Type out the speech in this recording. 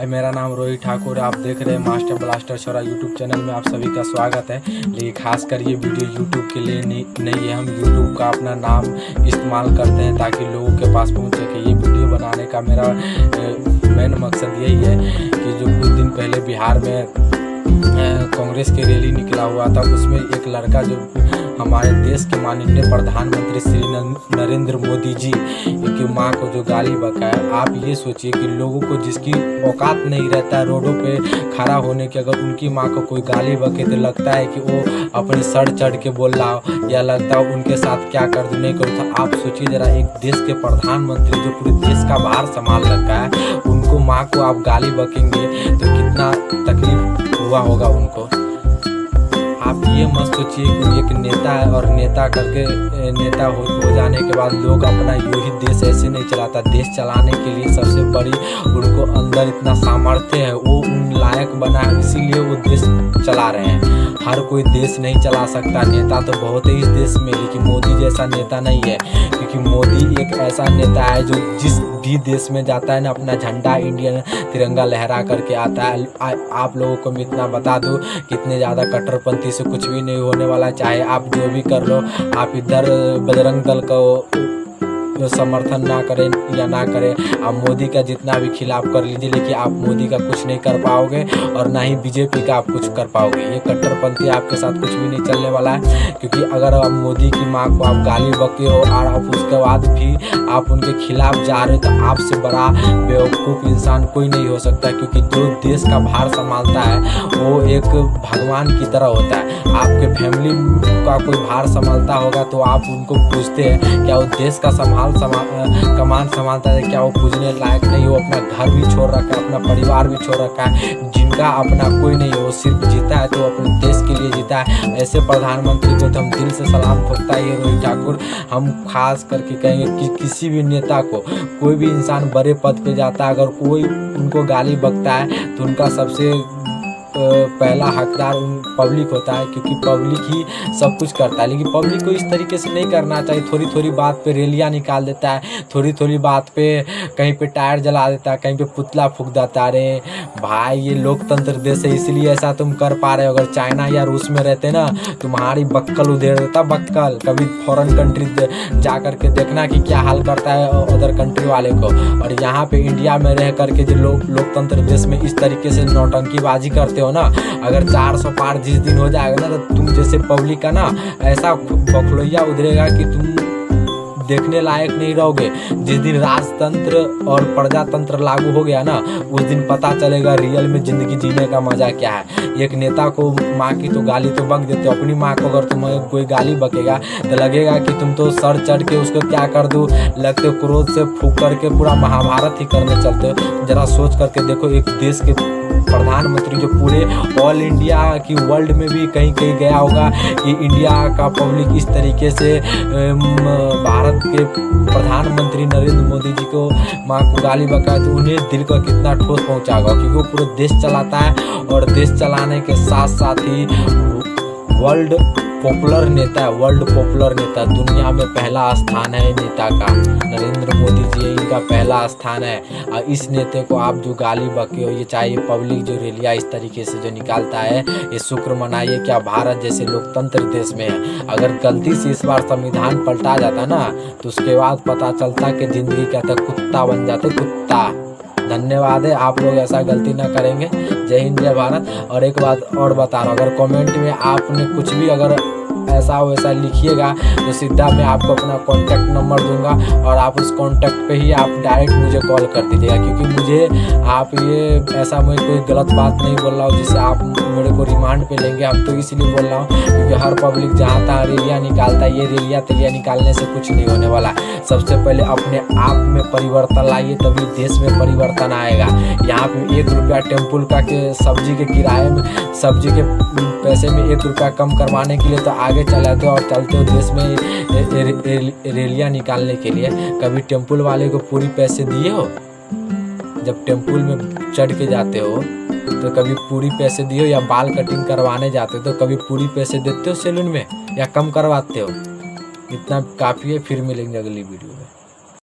हाय, मेरा नाम रोहित ठाकुर है। आप देख रहे हैं मास्टर ब्लास्टर छोरा यूट्यूब चैनल में आप सभी का स्वागत है। लेकिन खासकर ये वीडियो यूट्यूब के लिए नहीं है। हम यूट्यूब का अपना नाम इस्तेमाल करते हैं ताकि लोगों के पास पहुंच सके। ये वीडियो बनाने का मेरा मेन मकसद यही है कि जो कुछ दिन पहले बिहार में कांग्रेस की रैली निकला हुआ था, उसमें एक लड़का जो हमारे देश के माननीय प्रधानमंत्री श्री नरेंद्र मोदी जी की माँ को जो गाली बका है, आप ये सोचिए कि लोगों को जिसकी औकात नहीं रहता है रोडों पे खड़ा होने की, अगर उनकी माँ को कोई गाली बके तो लगता है कि वो अपने सर चढ़ के बोल रहा हो या लगता है उनके साथ क्या कर दो नहीं करो। तो आप सोचिए जरा, एक देश के प्रधानमंत्री जो पूरे देश का भार संभाल रखा है, उनको माँ को आप गाली बकेंगे तो कितना तकलीफ हुआ होगा उनको। आप ये मत सोचिए कि एक नेता है और नेता करके नेता हो जाने के बाद लोग अपना यूं ही देश ऐसे नहीं चलाता। देश चलाने के लिए सबसे बड़ी उनको अंदर इतना सामर्थ्य है, वो उन लायक बना है, इसीलिए वो देश चला रहे हैं। हर कोई देश नहीं चला सकता। नेता तो बहुत है इस देश में, लेकिन मोदी जैसा नेता नहीं है। क्योंकि मोदी एक ऐसा नेता है जो जिस भी देश में जाता है ना, अपना झंडा इंडियन तिरंगा लहरा करके आता है। आप लोगों को मैं इतना बता दूं, कितने ज़्यादा कट्टरपंथी से कुछ भी नहीं होने वाला। चाहे आप जो भी कर लो, आप इधर बजरंग दल को समर्थन ना करें या ना करें, आप मोदी का जितना भी खिलाफ कर लीजिए, लेकिन आप मोदी का कुछ नहीं कर पाओगे और ना ही बीजेपी का आप कुछ कर पाओगे। ये कट्टरपंथी आपके साथ कुछ भी नहीं चलने वाला है। क्योंकि अगर आप मोदी की माँ को आप गाली बके हो और आप उसके बाद भी आप उनके खिलाफ जा रहे हो, तो आपसे बड़ा बेवकूफ़ इंसान कोई नहीं हो सकता। क्योंकि जो देश का भार संभालता है वो एक भगवान की तरह होता है। आपके फैमिली का कोई भार संभालता होगा तो आप उनको पूछते हैं क्या वो देश का कमान संभालता है, क्या वो पूछने लायक नहीं हो। अपना घर भी छोड़ रखा है, अपना परिवार भी छोड़ रखा है, जिनका अपना कोई नहीं हो, सिर्फ जीता है तो अपने देश के लिए जीता है। ऐसे प्रधानमंत्री को तो हम दिल से सलाम ठोकता है ये रोहित ठाकुर। हम खास करके कहेंगे कि किसी भी नेता को, कोई भी इंसान बड़े पद पे जाता है, अगर कोई उनको गाली बकता है तो उनका सबसे पहला हकदार पब्लिक होता है। क्योंकि पब्लिक ही सब कुछ करता है। लेकिन पब्लिक को इस तरीके से नहीं करना चाहिए। थोड़ी थोड़ी बात पे रैलियां निकाल देता है, थोड़ी थोड़ी बात पे कहीं पे टायर जला देता है, कहीं पे पुतला फूंक देता है। अरे भाई, ये लोकतंत्र देश है, इसलिए ऐसा तुम कर पा रहे हो। अगर चाइना या रूस में रहते ना, तुम्हारी बक्कल उधेड़ देता बक्कल। कभी फॉरेन कंट्री जा करके देखना कि क्या हाल करता है अदर कंट्री वाले को। और यहाँ पे इंडिया में रह करके जो लोकतंत्र देश में इस तरीके से नौटंकीबाजी करते हो ना, अगर 400 पार जिस दिन हो जाएगा ना, तो तुम जैसे पब्लिक का ना ऐसा बखलोइया उधरेगा कि तुम देखने लायक नहीं रहोगे। जिस दिन राजतंत्र और प्रजातंत्र लागू हो गया ना, उस दिन पता चलेगा रियल में जिंदगी जीने का मजा क्या है। एक नेता को माँ की तो गाली तो बक देते हो, अपनी माँ को अगर तुम्हें कोई गाली बकेगा तो लगेगा कि तुम तो सर चढ़ के उसको क्या कर दो, लगते हो क्रोध से फूंक करके पूरा महाभारत ही करने चलते हो। जरा सोच करके देखो, एक देश के प्रधानमंत्री जो पूरे ऑल इंडिया की वर्ल्ड में भी कहीं कहीं गया होगा कि इंडिया का पब्लिक इस तरीके से भारत के प्रधानमंत्री नरेंद्र मोदी जी को माँ को गाली बका है, तो उन्हें दिल को कितना ठोस पहुंचा होगा। क्योंकि वो पूरे देश चलाता है और देश चलाने के साथ साथ ही वर्ल्ड पॉपुलर नेता है। वर्ल्ड पॉपुलर नेता, दुनिया में पहला स्थान है नेता का। नरेंद्र मोदी जी इनका पहला स्थान है। और इस नेता को आप जो गाली बके हो, ये चाहिए पब्लिक जो रैलियाँ इस तरीके से जो निकालता है, ये शुक्र मनाइए क्या भारत जैसे लोकतंत्र देश में है। अगर गलती से इस बार संविधान पलटा जाता ना, तो उसके बाद पता चलता कि जिंदगी कहता कुत्ता बन जाते, कुत्ता। धन्यवाद है, आप लोग ऐसा गलती ना करेंगे। जय हिंद, जय भारत। और एक बात और बता रहा हूँ, अगर कमेंट में आपने कुछ भी अगर ऐसा वैसा लिखिएगा तो सीधा मैं आपको अपना कॉन्टैक्ट नंबर दूंगा और आप उस कॉन्टैक्ट पे ही आप डायरेक्ट मुझे कॉल कर दीजिएगा। क्योंकि मुझे आप ये ऐसा मैं कोई गलत बात नहीं बोल रहा हूँ जिससे आप मेरे को रिमांड पे लेंगे। हम तो इसलिए बोल रहा हूँ क्योंकि हर पब्लिक जहाँ तहाँ रैलियाँ निकालता है। ये रैलियाँ निकालने से कुछ नहीं होने वाला। सबसे पहले अपने आप में परिवर्तन लाइए, तभी देश में परिवर्तन आएगा। यहाँ पे 1 रुपया टेम्पल का के सब्जी के किराए में, सब्जी के पैसे में 1 रुपया कम करवाने के लिए तो आगे चलाते हो और चलते हो देश में रैलियाँ निकालने के लिए। कभी टेम्पल वाले को पूरी पैसे दिए हो? जब टेम्पल में चढ़ के जाते हो तो कभी पूरी पैसे दिए हो? या बाल कटिंग करवाने जाते हो तो कभी पूरी पैसे देते हो सैलून में, या कम करवाते हो? इतना काफ़ी है। फिर मिलेंगे अगली वीडियो में।